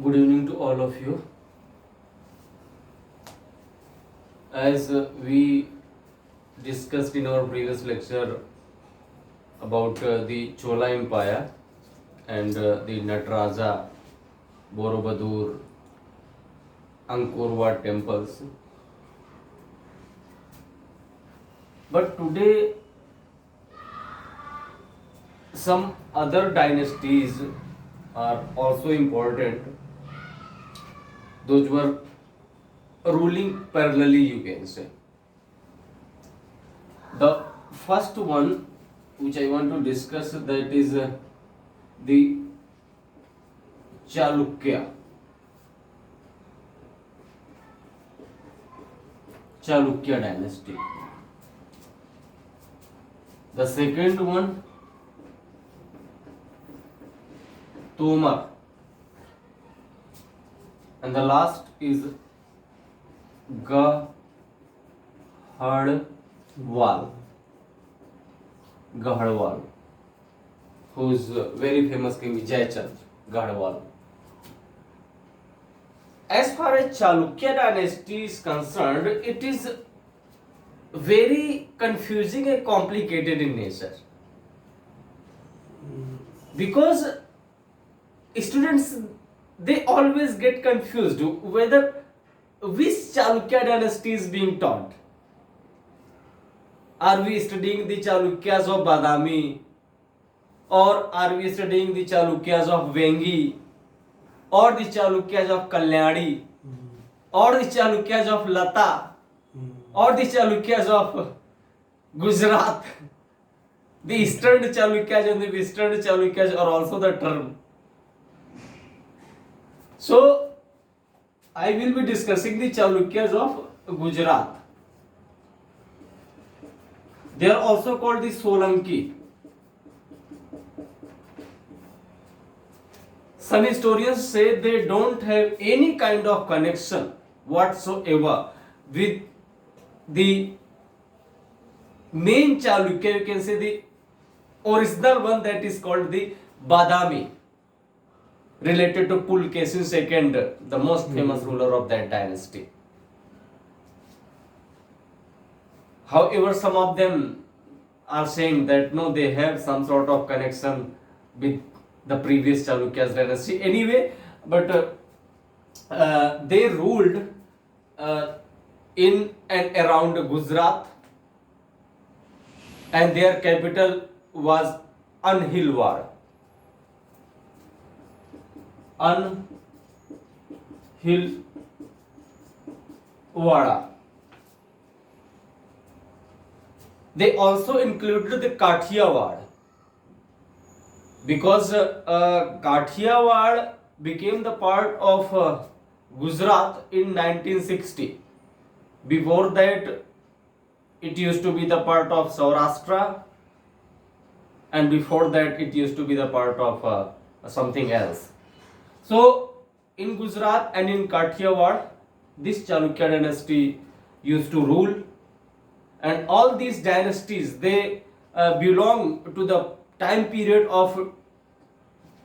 Good evening to all of you. As we discussed in our previous lecture about the Chola Empire and the Nataraja, Borobudur, Angkor Wat temples. But today, some other dynasties are also important. Those were ruling parallelly, you can say. The first one which I want to discuss, that is the Chalukya. Chalukya dynasty. The second one, Tomar. And the last is gahadavala. Gahadavala, who is very famous king Jayachand Gahadavala. As far as Chalukya dynasty is concerned, it is very confusing and complicated in nature. Because students, they always get confused whether which Chalukya dynasty is being taught. Are we studying the Chalukyas of Badami, or are we studying the Chalukyas of Vengi, or the Chalukyas of Kalyani, or the Chalukyas of Lata, or the Chalukyas of Gujarat? The Eastern Chalukyas and the Western Chalukyas are also the term. So, I will be discussing the Chalukyas of Gujarat. They are also called the Solanki. Some historians say they don't have any kind of connection whatsoever with the main Chalukya. You can say the original one, that is called the Badami, related to Pulkesin II, the most famous ruler of that dynasty. However, some of them are saying that no, they have some sort of connection with the previous Chalukya's dynasty. Anyway, but they ruled in and around Gujarat, and their capital was Anhilwar. Anhilwara. They also included the Kathiawad, because Kathiawad became the part of Gujarat in 1960. Before that, it used to be the part of Saurashtra, and before that, it used to be the part of something else. So, in Gujarat and in Kathiawad, this Chalukya dynasty used to rule. And all these dynasties, they belong to the time period of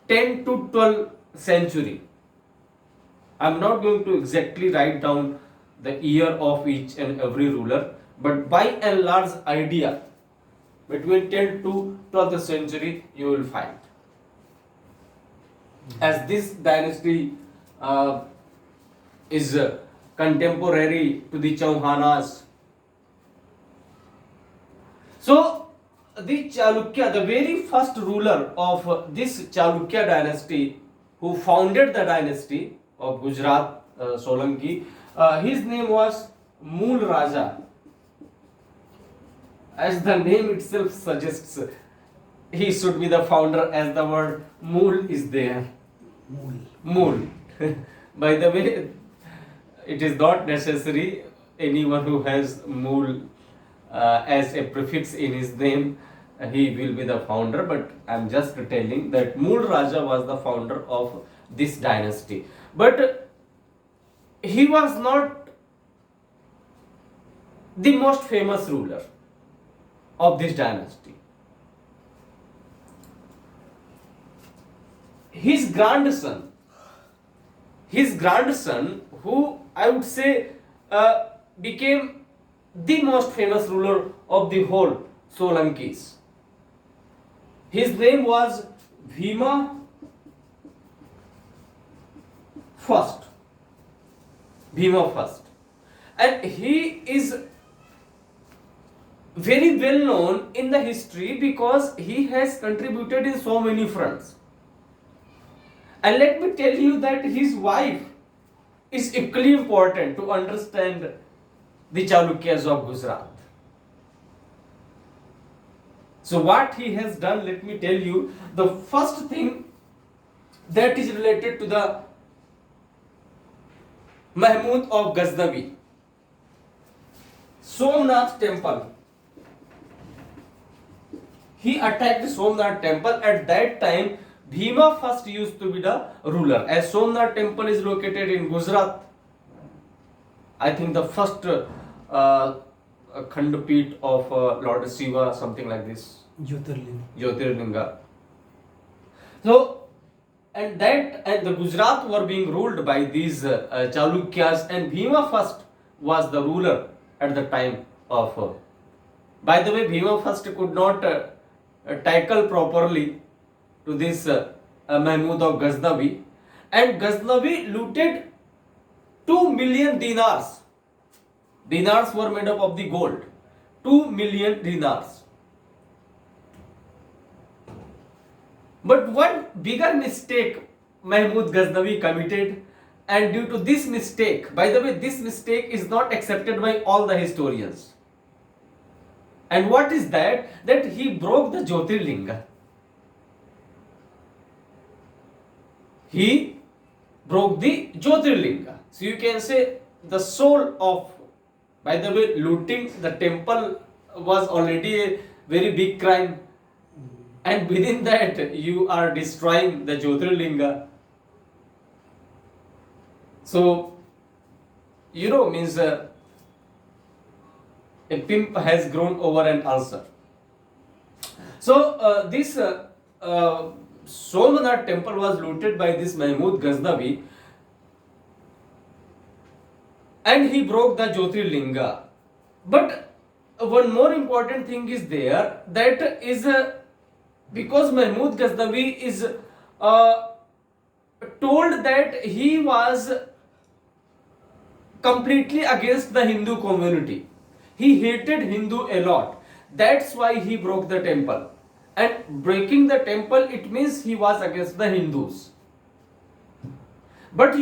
10 to 12th century. I'm not going to exactly write down the year of each and every ruler, but by and large idea, between 10 to 12th century you will find. As this dynasty is contemporary to the Chauhanas. So, the Chalukya, the very first ruler of this Chalukya dynasty, who founded the dynasty of Gujarat, Solanki, his name was Mool Raja. As the name itself suggests, he should be the founder, as the word Mool is there. Mool. By the way, it is not necessary anyone who has Mool as a prefix in his name, he will be the founder, but I am just telling that Mool Raja was the founder of this dynasty. But he was not the most famous ruler of this dynasty. His grandson, his grandson, who I would say became the most famous ruler of the whole Solankis. His name was Bhima first. Bhima first. And he is very well known in the history because he has contributed in so many fronts. And let me tell you that his wife is equally important to understand the Chalukyas of Gujarat. So what he has done, let me tell you, the first thing that is related to the Mahmud of Ghaznavi, Somnath temple. He attacked Somnath temple. At that time, Bhima first used to be the ruler. As Somnath temple is located in Gujarat, I think the first Khandapit of Lord Shiva, something like this. Jyotirlinga. So, and the Gujarat were being ruled by these Chalukyas, and Bhima first was the ruler at the time of. By the way, Bhima first could not tackle properly to this Mahmud of Ghaznavi, and Ghaznavi looted 2 million dinars. Dinars were made up of the gold. 2 million dinars. But one bigger mistake Mahmud Ghaznavi committed, and due to this mistake, by the way, this mistake is not accepted by all the historians. And what is that? That he broke the Jyotirlinga. He broke the Jyotirlinga. So you can say the soul of, by the way, looting the temple was already a very big crime. And within that, you are destroying the Jyotirlinga. So, means a pimp has grown over an ulcer. So, this Somnath temple was looted by this Mahmud Ghaznavi, and he broke the Jyotirlinga. But one more important thing is there, that is because Mahmud Ghaznavi is told that he was completely against the Hindu community. He hated Hindu a lot. That's why he broke the temple. And breaking the temple, it means he was against the Hindus. But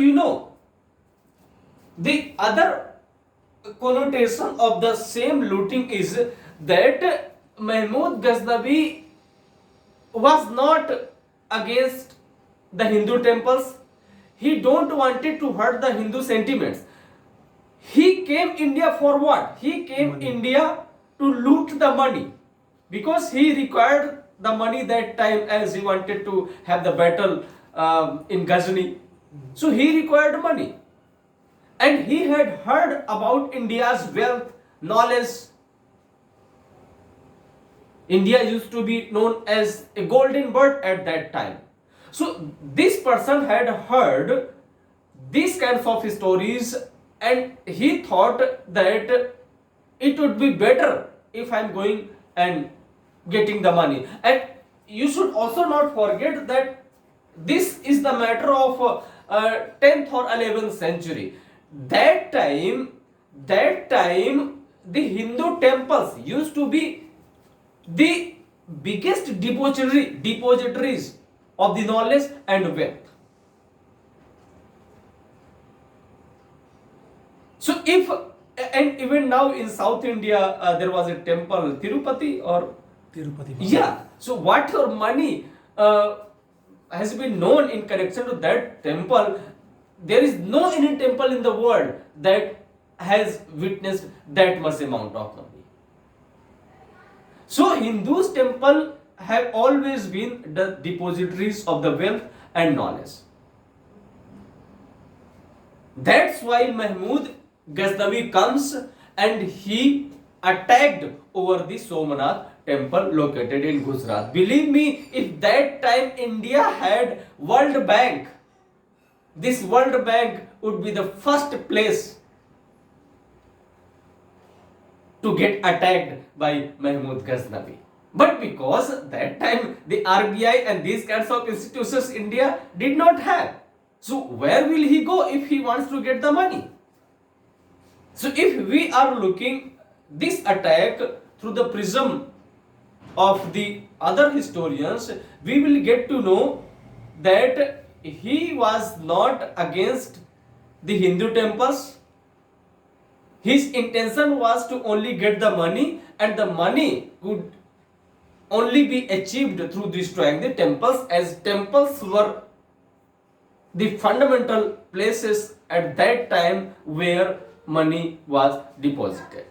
the other connotation of the same looting is that Mahmud Ghaznavi was not against the Hindu temples. He don't wanted to hurt the Hindu sentiments. He came India for what? He came India to loot the money, because he required the money that time, as he wanted to have the battle in Ghazni. So he required money. And he had heard about India's wealth, knowledge. India used to be known as a golden bird at that time. So this person had heard these kinds of stories, and he thought that it would be better if I'm going and getting the money. And you should also not forget that this is the matter of 10th or 11th century. That time the Hindu temples used to be the biggest depositories of the knowledge and wealth. So and even now in South India, there was a temple, Tirupati. Yeah. So what your money has been known in connection to that temple, there is no any temple in the world that has witnessed that much amount of money. So Hindus' temple have always been the depositories of the wealth and knowledge. That's why Mahmud Ghaznavi comes and he attacked over the Somnath temple located in Gujarat. Believe me, if that time India had World Bank, this World Bank would be the first place to get attacked by Mahmud Ghaznavi. But because that time the RBI and these kinds of institutions India did not have. So where will he go if he wants to get the money? So if we are looking this attack through the prism of the other historians, we will get to know that he was not against the Hindu temples. His intention was to only get the money, and the money could only be achieved through destroying the temples, as temples were the fundamental places at that time where money was deposited.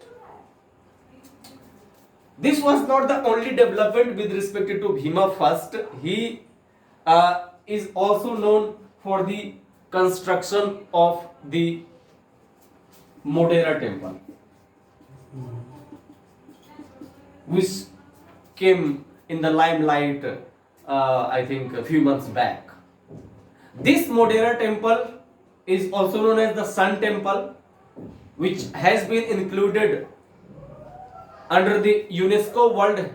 This was not the only development with respect to Bhima first. He is also known for the construction of the Modera temple, which came in the limelight I think a few months back. This Modera temple is also known as the Sun Temple, which has been included under the UNESCO World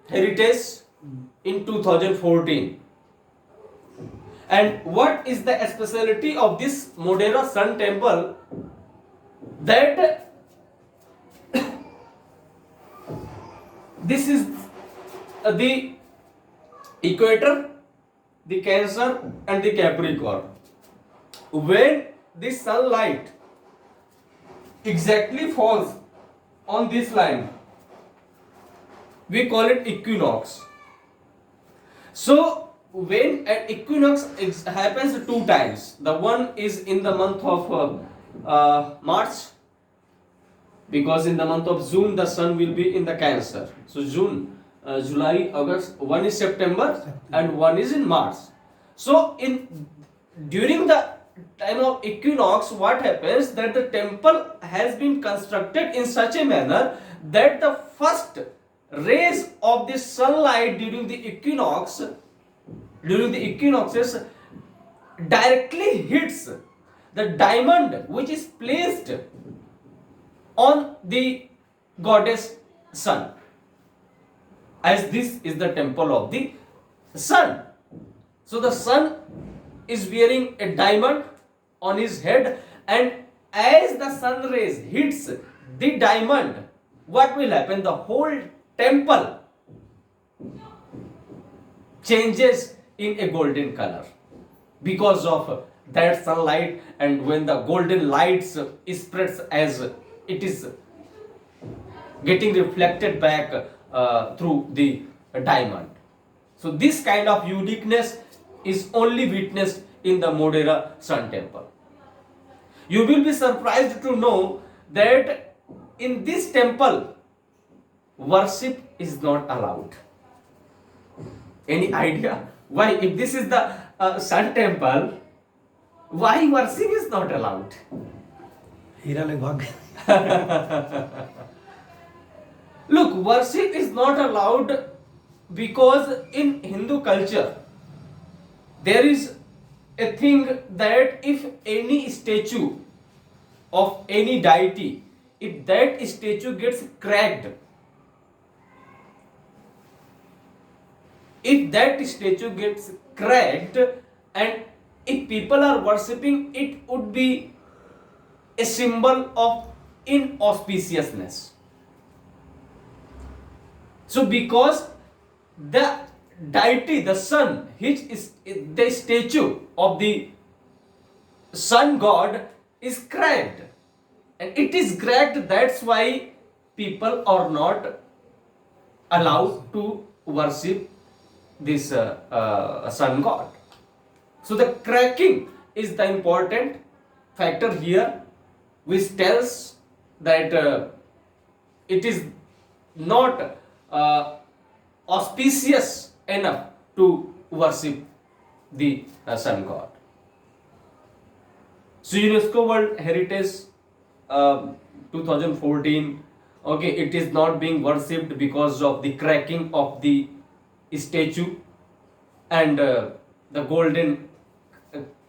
Heritage in 2014. And what is the specialty of this Modera Sun Temple? That this is the equator, the Cancer and the Capricorn. When the sunlight exactly falls on this line, we call it equinox. So when an equinox happens two times, the one is in the month of March, because in the month of June the sun will be in the Cancer. So June, July, August, one is September and one is in March. So during the time of equinox, what happens that the temple has been constructed in such a manner that the first rays of the sunlight during the equinoxes directly hits the diamond which is placed on the goddess sun, as this is the temple of the sun. So the sun is wearing a diamond on his head, and as the sun rays hits the diamond, what will happen? The whole temple changes in a golden color because of that sunlight, and when the golden lights spreads as it is getting reflected back through the diamond. So this kind of uniqueness is only witnessed in the Modera Sun Temple. You will be surprised to know that in this temple worship is not allowed. Any idea why? If this is the Sun Temple, why worship is not allowed? Look, worship is not allowed because in Hindu culture there is a thing that if any statue of any deity, if that statue gets cracked, and if people are worshipping, it would be a symbol of inauspiciousness. So because the deity, the sun, which is the statue of the sun god is cracked, and it is cracked, that's why people are not allowed to worship this sun god. So the cracking is the important factor here, which tells that it is not auspicious enough to worship the sun god. So UNESCO World Heritage 2014, okay, it is not being worshipped because of the cracking of the statue and the golden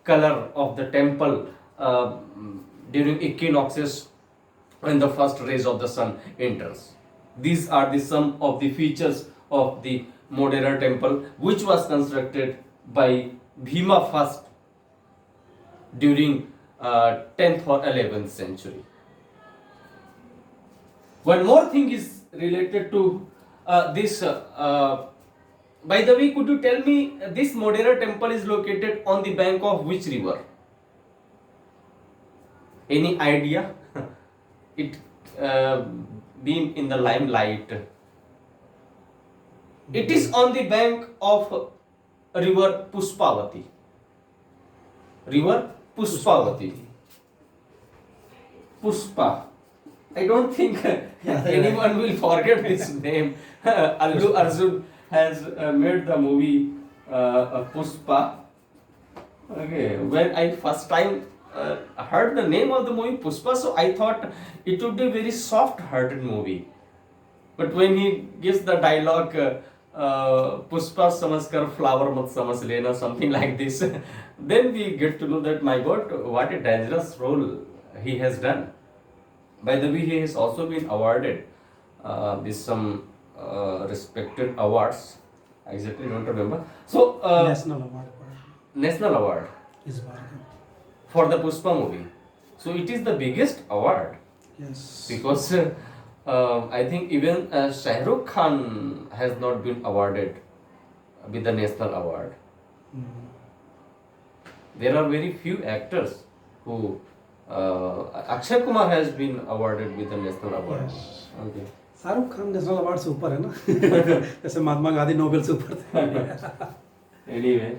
color of the temple during equinoxes when the first rays of the sun enters. These are the some of the features of the Modera temple, which was constructed by Bhima first during 10th or 11th century. One more thing is related to this. By the way, could you tell me this Modera temple is located on the bank of which river? Any idea? It been in the limelight. It is on the bank of river Puspavati. River Puspavati. Puspa. I don't think anyone will forget this name. Allu Arjun has made the movie Puspa. Okay, when I first time heard the name of the movie Puspa, so I thought it would be a very soft-hearted movie. But when he gives the dialogue, Puspa samajhkar flower mat samajh lena, something like this, then we get to know that, my God, what a dangerous role he has done. By the way, he has also been awarded with some respected awards. I exactly don't remember. So National Award for the Puspa movie. So it is the biggest award. Yes. Because I think even Shah Rukh Khan has not been awarded with the national award. There are very few actors who Akshay Kumar has been awarded with the national award. Yes. Okay. Shahrukh Khan national award से ऊपर है ना जैसे Mahatma Gandhi Nobel से ऊपर थे. Anyway,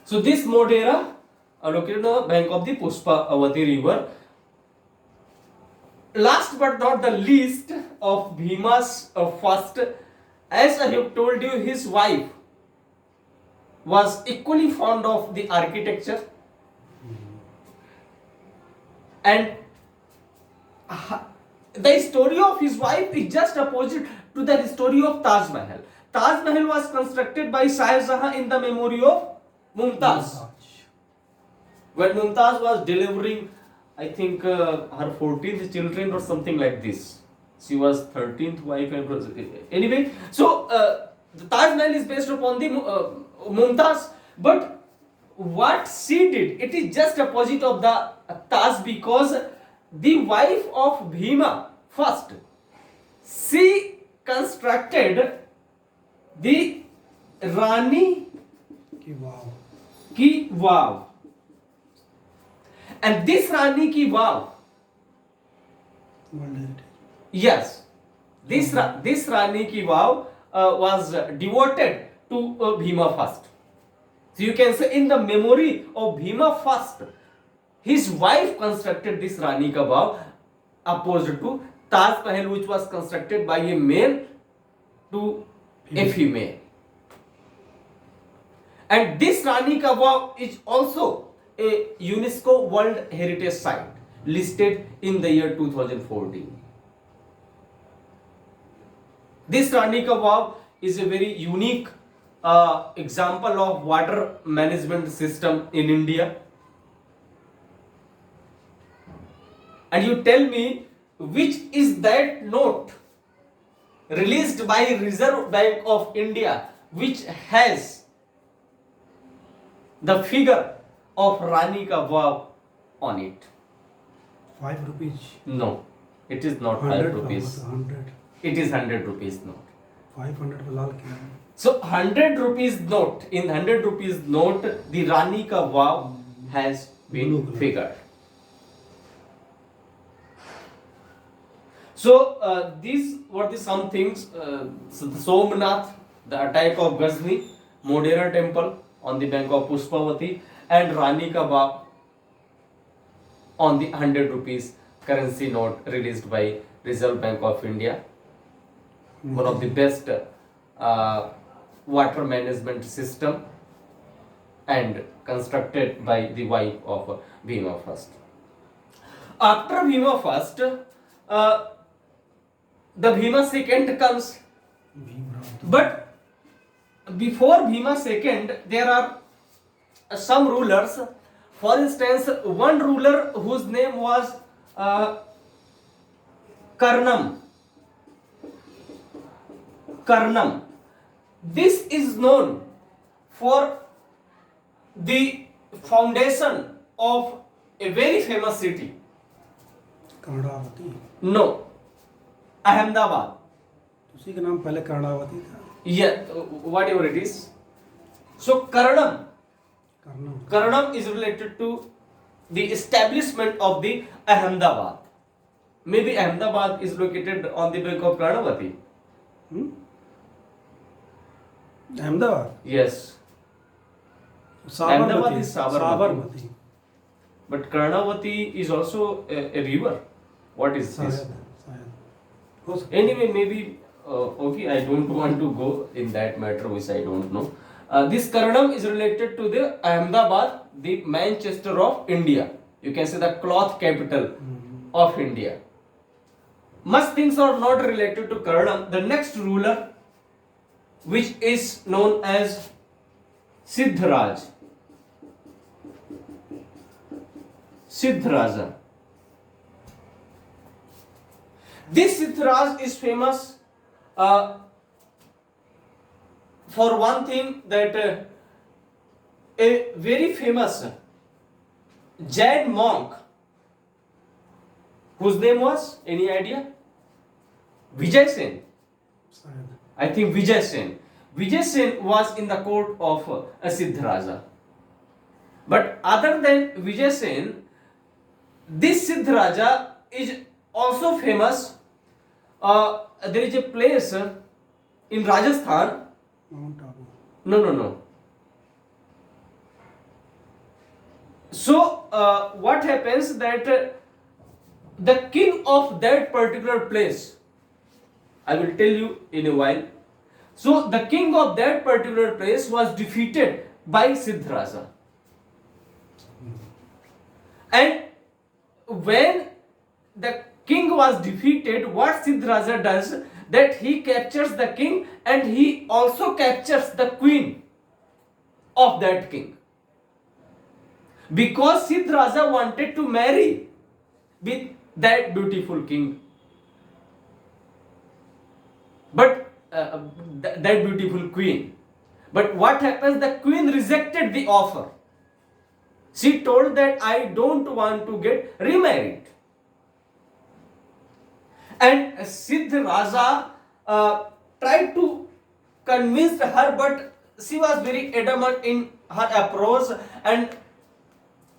so this Modera located on the bank of the Puspavati river. Last but not the least of Bhima's first, as I have told you, his wife was equally fond of the architecture, and the story of his wife is just opposite to the story of Taj Mahal. Taj Mahal was constructed by Shah Jahan in the memory of Mumtaz. When Mumtaz was delivering, I think her 14th children or something like this. She was 13th wife. Anyway, so the Taj Mahal is based upon the Mumtaz. But what she did, it is just opposite of the Taj, because the wife of Bhima first, she constructed the Rani ki Vav. And this Rani ki Vav, yes, this Rani ki Vav was devoted to Bhima first. So you can say in the memory of Bhima first, his wife constructed this Rani ka Vav, opposed to Taj Mahal, which was constructed by a male to a female. And this Rani ka Vav is also a UNESCO World Heritage Site listed in the year 2014. This Rani ka Vav is a very unique example of water management system in India. And you tell me, which is that note released by Reserve Bank of India which has the figure of Rani ka Vav on it? 5 rupees. No, it is not 5 rupees. 100. It is 100 rupees note. 500 का Lal Qila. So 100 rupees note, in 100 rupees note, the Rani ka Vav has been figured. So these were the some things. Somnath, the attack of Ghazni, Modera temple on the bank of Puspavati, and Rani ka Vav on the 100 rupees currency note released by Reserve Bank of India. One of the best water management system and constructed by the wife of Bhima first. After Bhima first, the Bhima second comes. But before Bhima second, there are some rulers For instance, one ruler whose name was Karnam. Karnam. This is known for the foundation of a very famous city. Karnavati, No, Ahmedabad. उसी का नाम पहले कर्णावती था। Yeah, whatever it is. So Karnam. Karnam, Karnam is related to the establishment of the Ahmedabad. Maybe Ahmedabad is located on the bank of Karnavati. Ahmedabad, Yes. Ahmedabad is Sabarmati. Sabarmati, But Karnavati is also a river. What is this? शायद हो सकता है। Anyway, maybe okay. I don't want to go in that matter, which I don't know. This Karnam is related to the Ahmedabad, the Manchester of India. You can say the cloth capital of India. Much things are not related to Karnam. The next ruler, which is known as Siddharaj. Siddharaja. This Siddharaj is famous for one thing, that a very famous Jain monk, whose name was, any idea? Vijay Sen. शायद I think Vijay Sen. Vijay Sen was in the court of Siddharaja. But other than Vijay Sen, this Siddharaja is also famous. There is a place in Rajasthan. Mount Abu, No. So, what happens that the king of that particular place, I will tell you in a while. So, the king of that particular place was defeated by Siddharaja. And when the king was defeated, what Siddharaja does, that he captures the king and he also captures the queen of that king. Because Siddharaja wanted to marry with that beautiful king. But that beautiful queen. But what happens? The queen rejected the offer. She told that I don't want to get remarried. And Siddharaja tried to convince her, but she was very adamant in her approach, and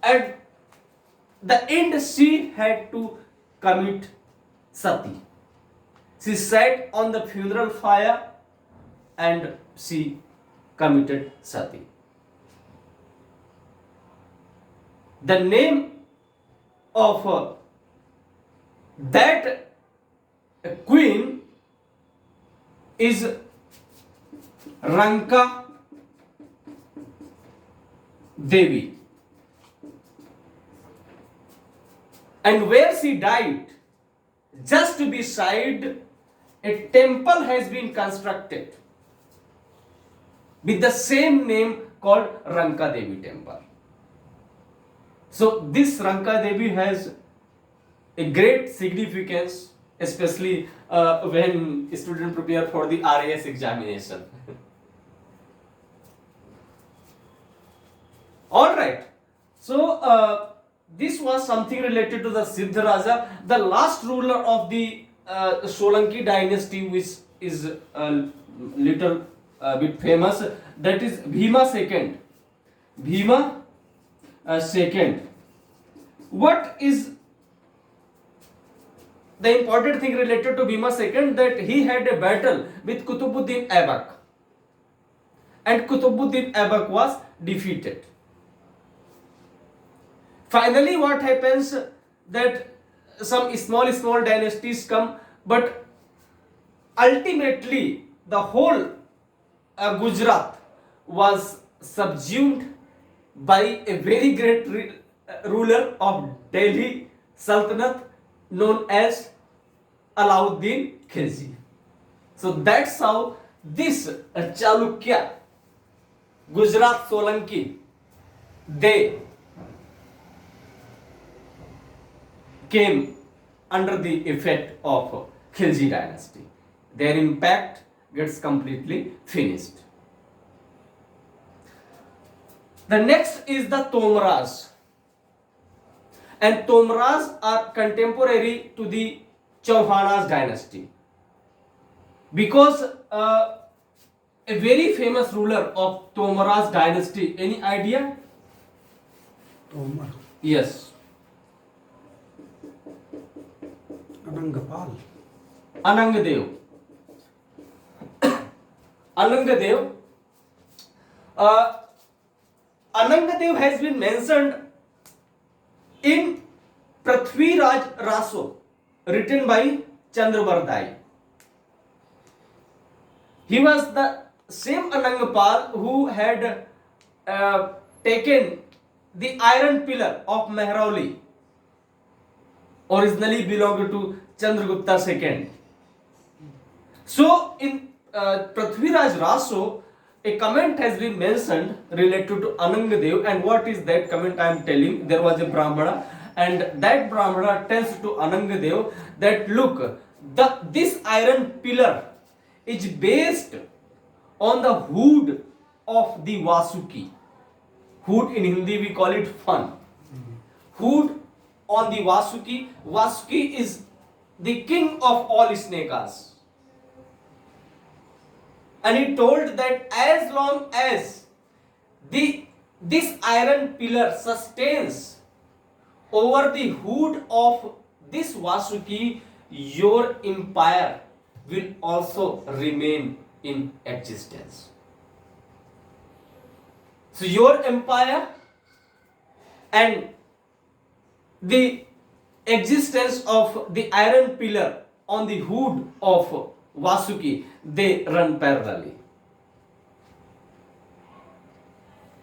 at the end she had to commit sati. She sat on the funeral fire and she committed sati. The name of that queen is Ranka Devi. And where she died, just beside, a temple has been constructed with the same name called Ranka Devi Temple. So this Ranka Devi has a great significance, especially when students prepare for the RAS examination. All right. So this was something related to the Siddharaja, the last ruler of the Solanki dynasty, which is a little bit famous. That is Bhima II. Bhima II. What is the important thing related to Bhima II? That he had a battle with Qutbuddin Aibak, and Qutbuddin Aibak was defeated. Finally, what happens, that some small dynasties come, but ultimately the whole Gujarat was subsumed by a very great ruler of Delhi Sultanate known as Alauddin Khilji. So that's how this Chalukya, Gujarat Solanki, they came under the effect of Khilji dynasty. Their impact gets completely finished. The next is the Tomras. And Tomras are contemporary to the Chauhanas dynasty. Because a very famous ruler of Tomras dynasty, any idea? tomar, Yes. Anangapal, Anangadev. Anangadev. Uh, Anangadev has been mentioned in Prithviraj Raso, written by Chandrabardai. He was the same Anangapal who had taken the iron pillar of Mehrauli, originally belonged to Chandragupta II. So in Prithviraj Raso, a comment has been mentioned related to Anangadev, and what is that comment I am telling? There was a Brahmana, and that Brahmana tells to Anangadev that look, this iron pillar is based on the hood of the Vasuki. Hood in Hindi we call it fan. Hood on the Vasuki. Vasuki is the king of all snakas. And he told that as long as this iron pillar sustains over the hood of this Vasuki, your empire will also remain in existence. So your empire and the existence of the iron pillar on the hood of Vasuki, they run parallelly.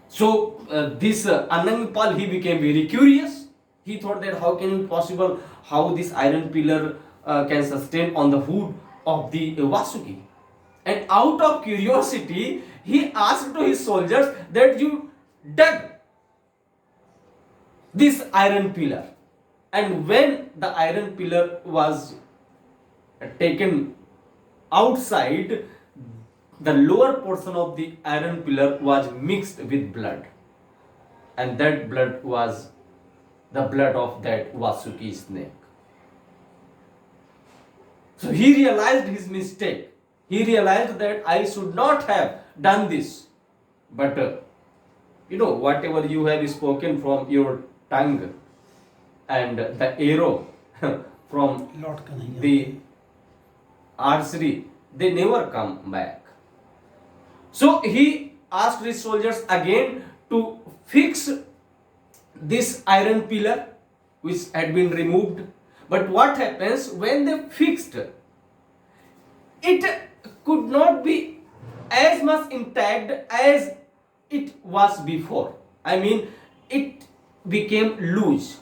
So this Anangpal, he became very curious. He thought that how can it possible how this iron pillar can sustain on the hood of the Vasuki. And out of curiosity, he asked to his soldiers that you dug this iron pillar. And when the iron pillar was taken outside, the lower portion of the iron pillar was mixed with blood. And that blood was the blood of that Vasuki snake. So he realized his mistake. He realized that I should not have done this. But whatever you have spoken from your tongue and the arrow from the archery, they never come back. So he asked his soldiers again to fix this iron pillar which had been removed. But what happens when they fixed it? Could not be as much intact as it was before. I mean, it became loose.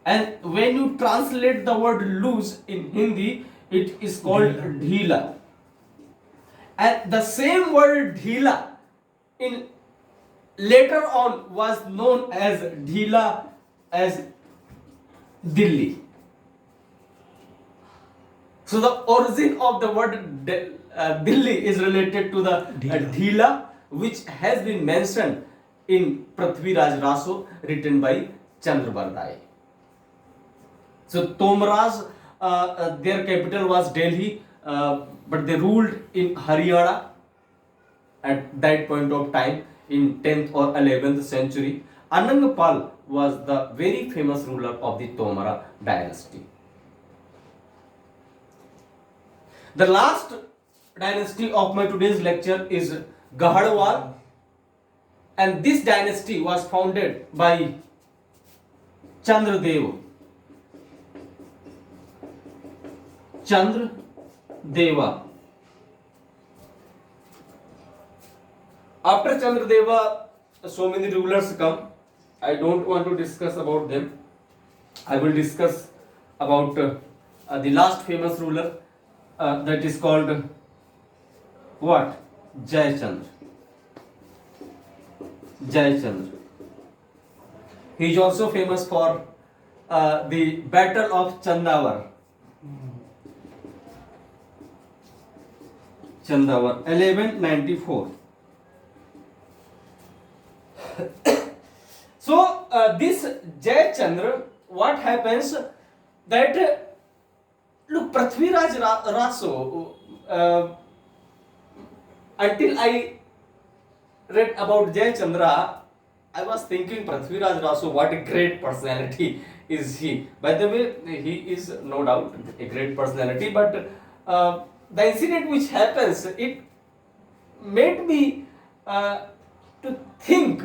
And when you translate the word loose in Hindi, it is called dhila. And the same word dhila in later on was known as dhila as Delhi. So the origin of the word Delhi is related to the dhila, which has been mentioned in Prithviraj Raso, written by Chandrabardai. So Tomras, their capital was Delhi, but they ruled in Haryana at that point of time in 10th or 11th century. Anangpal was the very famous ruler of the Tomara dynasty. The last dynasty of my today's lecture is Gahadavala, and this dynasty was founded by Chandradeva. After Chandradeva, so many rulers come. I don't want to discuss about them. I will discuss about the last famous ruler, that is called what? Jayachandra. He is also famous for the Battle of Chandavar. Chandavar, 1194. So this Jayachandra, what happens that look, Prithviraj Raso, until I read about Jayachandra, I was thinking Prithviraj Raso, what a great personality is he. By the way, he is no doubt a great personality, but the incident which happens, it made me to think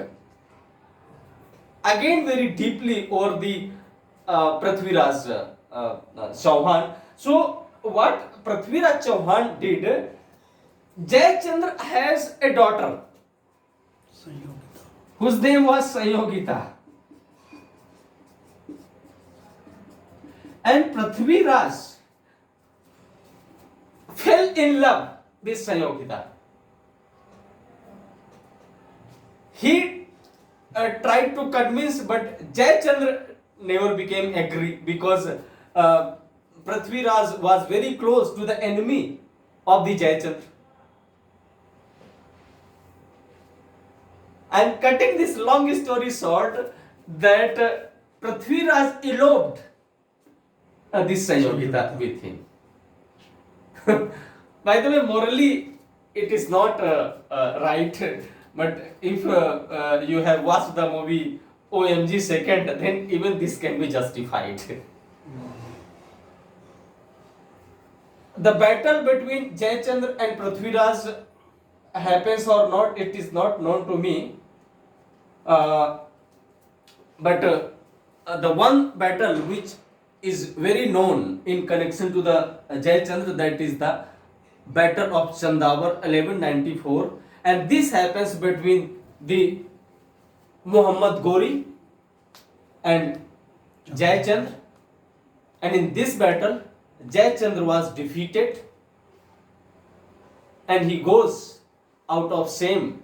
again very deeply over the Prithviraj Chauhan. So what Prithviraj Chauhan did, Jayachandra has a daughter whose name was Sayogita. And Prithviraj fell in love with Sayogita. He tried to convince, but Jayachandra never became agree because Prithviraj was very close to the enemy of the Jayachandra. And cutting this long story short, that Prithviraj eloped this Sayogita with him. By the way, morally it is not right, but if you have watched the movie OMG Second, then even this can be justified. The battle between Jayachandra and Prithviraj happens or not, it is not known to me. But the one battle which is very known in connection to the Jayachandra, that is the Battle of Chandavar 1194, and this happens between the Muhammad Gori and Jayachandra, and in this battle Jayachandra was defeated and he goes out of shame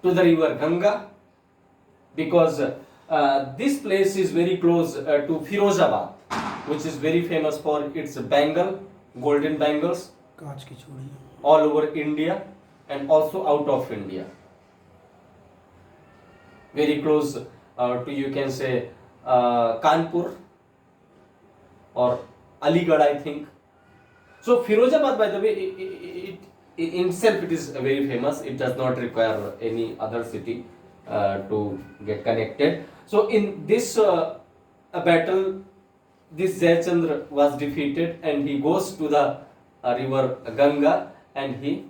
to the river Ganga, because this place is very close to Firozabad, which is very famous for its bangle, golden bangles, कांच की चूड़ियाँ all over India and also out of India. Very close to, you can say, Kanpur or Aligarh, I think. So Firozabad, by the way, it in itself it is very famous. It does not require any other city to get connected. So in this battle, this Jayachandra was defeated and he goes to the river Ganga and he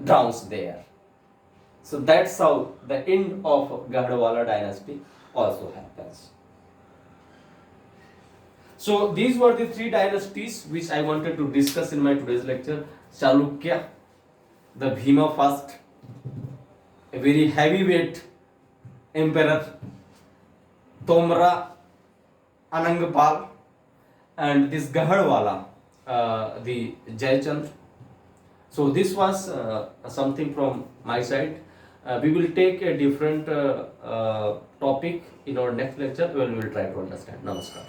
drowns there. So that's how the end of Gahadavala dynasty also happens. So these were the three dynasties which I wanted to discuss in my today's lecture. Chalukya, the Bhima first, a very heavyweight emperor, Tomra, Anangpal, and this Gahadavala, the Jayachandra. So this was something from my side. We will take a different topic in our next lecture when we will try to understand. Namaskar.